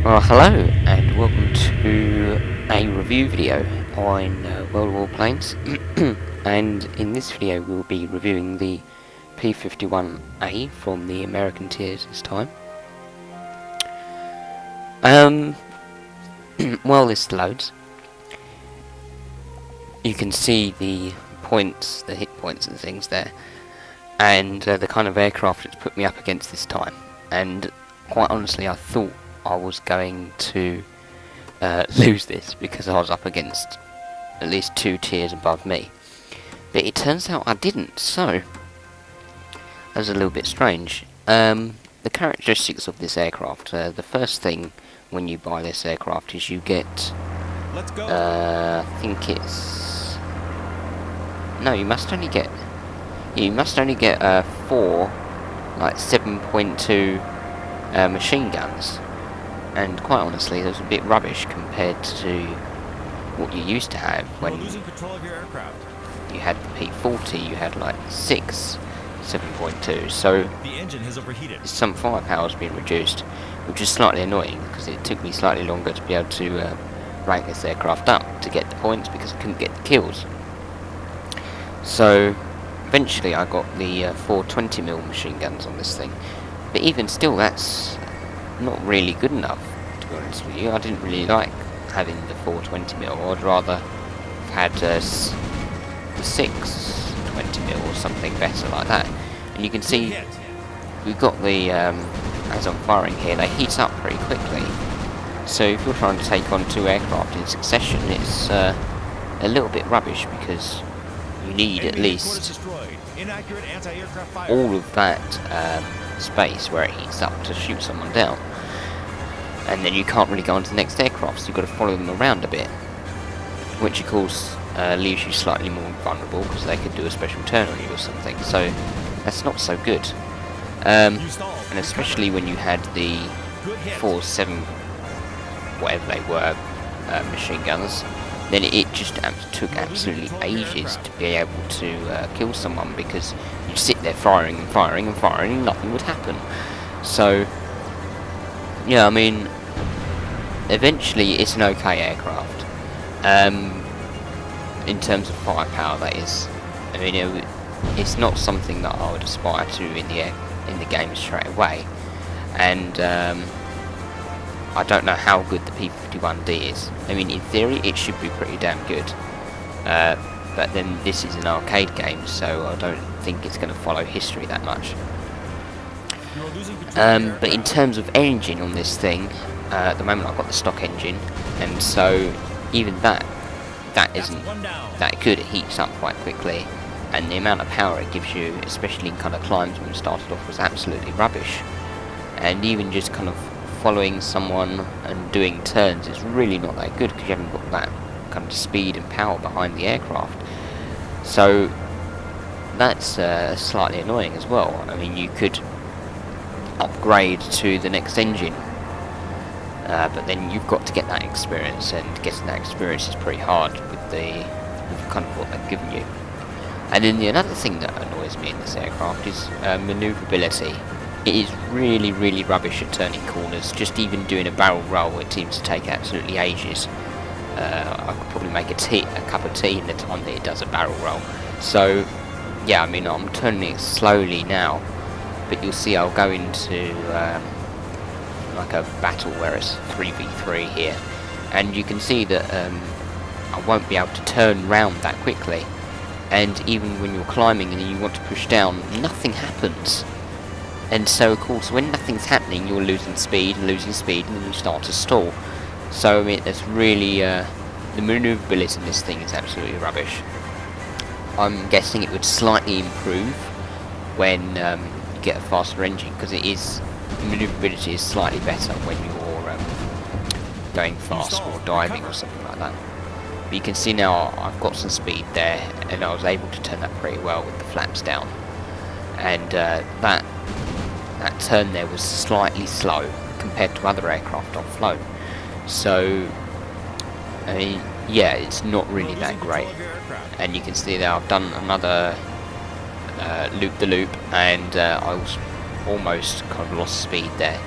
Well, hello and welcome to a review video on World War Planes. And in this video we'll be reviewing the P51A from the American tiers this time. While this loads, you can see the points, the hit points and things there, and the kind of aircraft it's put me up against this time. And quite honestly, I thought I was going to lose this because I was up against at least 2 tiers above me, but it turns out I didn't, so that was a little bit strange. The characteristics of this aircraft, the first thing when you buy this aircraft is you get, I think it's, no, you must only get 4 like 7.2 machine guns. And quite honestly, that was a bit rubbish compared to what you used to have when losing control of your aircraft. You had the P40, you had like 6 7.2, so The engine has overheated. some firepower has been reduced, which is slightly annoying because it took me slightly longer to be able to rank this aircraft up to get the points because I couldn't get the kills. So eventually I got the 420mm machine guns on this thing, but even still that's not really good enough, to be honest with you. I didn't really like having the 420mm. I'd rather have had the 620mm or something better like that. And you can see we've got the as I'm firing here, they heat up pretty quickly, so if you're trying to take on 2 aircraft in succession, it's a little bit rubbish because you need at least all of that space where it heats up to shoot someone down, and then you can't really go on to the next aircraft, so you've got to follow them around a bit, which of course leaves you slightly more vulnerable because they could do a special turn on you or something, so that's not so good. And especially when you had the 4.7 whatever they were machine guns, then it just took absolutely ages to be able to kill someone because you'd sit there firing and firing and firing and nothing would happen. So yeah, I mean, eventually it's an okay aircraft in terms of firepower, that is. I mean, it's not something that I would aspire to in the game straight away, and I don't know how good the P51D is. I mean, in theory, it should be pretty damn good. But then this is an arcade game, so I don't think it's going to follow history that much. But in terms of engine on this thing, at the moment I've got the stock engine, and so even that isn't that good. It heats up quite quickly, and the amount of power it gives you, especially in kind of climbs when it started off, was absolutely rubbish. And even just kind of following someone and doing turns is really not that good because you haven't got that kind of speed and power behind the aircraft. So that's slightly annoying as well. I mean, you could upgrade to the next engine, but then you've got to get that experience, and getting that experience is pretty hard with kind of what they've given you. And then another thing that annoys me in this aircraft is manoeuvrability. It is really, really rubbish at turning corners. Just even doing a barrel roll, it seems to take absolutely ages. I could probably make a cup of tea in the time that it does a barrel roll. So yeah, I mean, I'm turning it slowly now, but you'll see I'll go into like a battle where it's 3v3 here, and you can see that I won't be able to turn round that quickly, and even when you're climbing and you want to push down, nothing happens. And so of course when nothing's happening, you're losing speed, and then you start to stall. So I mean, it's really the manoeuvrability in this thing is absolutely rubbish. I'm guessing it would slightly improve when you get a faster engine, because the manoeuvrability is slightly better when you're going fast or diving or something like that. But you can see now I've got some speed there, and I was able to turn that pretty well with the flaps down. And that turn there was slightly slow compared to other aircraft I've flown. So I mean, yeah, it's not really that great. And you can see there I've done another loop-the-loop, and I was almost kind of lost speed there.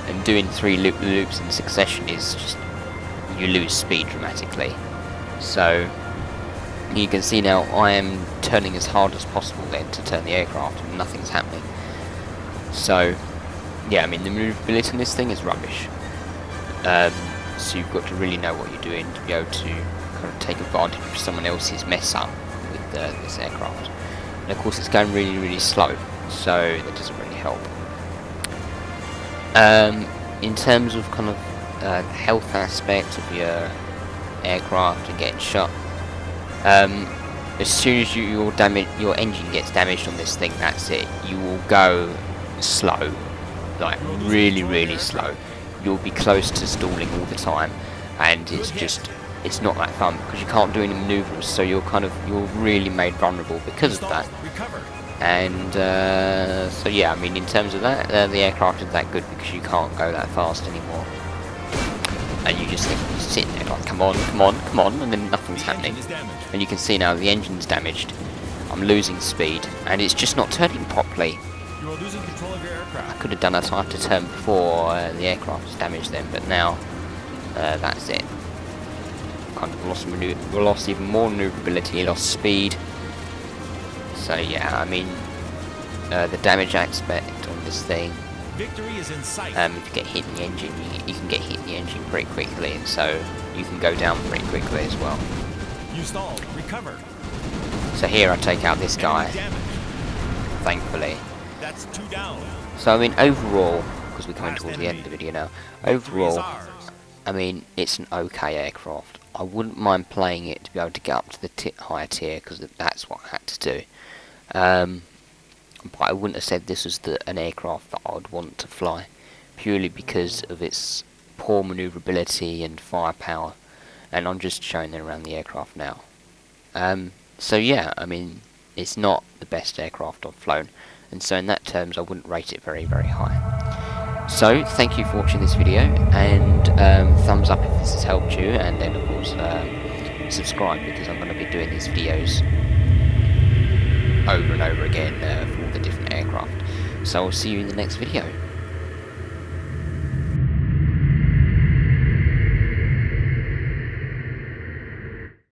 and doing 3 loops in succession is just, you lose speed dramatically. So you can see now I am turning as hard as possible then to turn the aircraft, and nothing's happening. So yeah, I mean, the maneuverability on this thing is rubbish. So you've got to really know what you're doing to be able to kind of take advantage of someone else's mess up with this aircraft. And of course it's going really, really slow, so that doesn't really help. In terms of kind of the health aspect of your aircraft and getting shot, as soon as your engine gets damaged on this thing, that's it. You will go slow, like really, really slow. You'll be close to stalling all the time, and it's not that fun because you can't do any maneuvers, so you're really made vulnerable because of that. And so yeah, I mean, in terms of that, the aircraft is that good because you can't go that fast anymore, and you just think, you're sitting there like, come on, come on, come on, and then nothing's happening. And you can see now the engine's damaged. I'm losing speed, and it's just not turning properly. You are losing control of your aircraft. I could have done a time to turn before the aircraft was damaged then, but now that's it. Kind of lost even more maneuverability, lost speed. So yeah, I mean, the damage aspect on this thing, Victory is in sight. if you get hit in the engine, you can get hit in the engine pretty quickly, and so you can go down pretty quickly as well. You stalled. Recover. So here I take out this guy, Enemy damage. thankfully. That's 2 down. So I mean, overall, because we're coming towards the end of the video now, Victory is overall, ours. I mean, it's an okay aircraft. I wouldn't mind playing it to be able to get up to the higher tier, because that's what I had to do. But I wouldn't have said this was an aircraft that I would want to fly, purely because of its poor manoeuvrability and firepower. And I'm just showing it around the aircraft now. So yeah, I mean, it's not the best aircraft I've flown, and so in that terms I wouldn't rate it very, very high. So thank you for watching this video, and thumbs up if this has helped you, and then of course subscribe, because I'm going to be doing these videos over and over again for all the different aircraft. So I'll see you in the next video.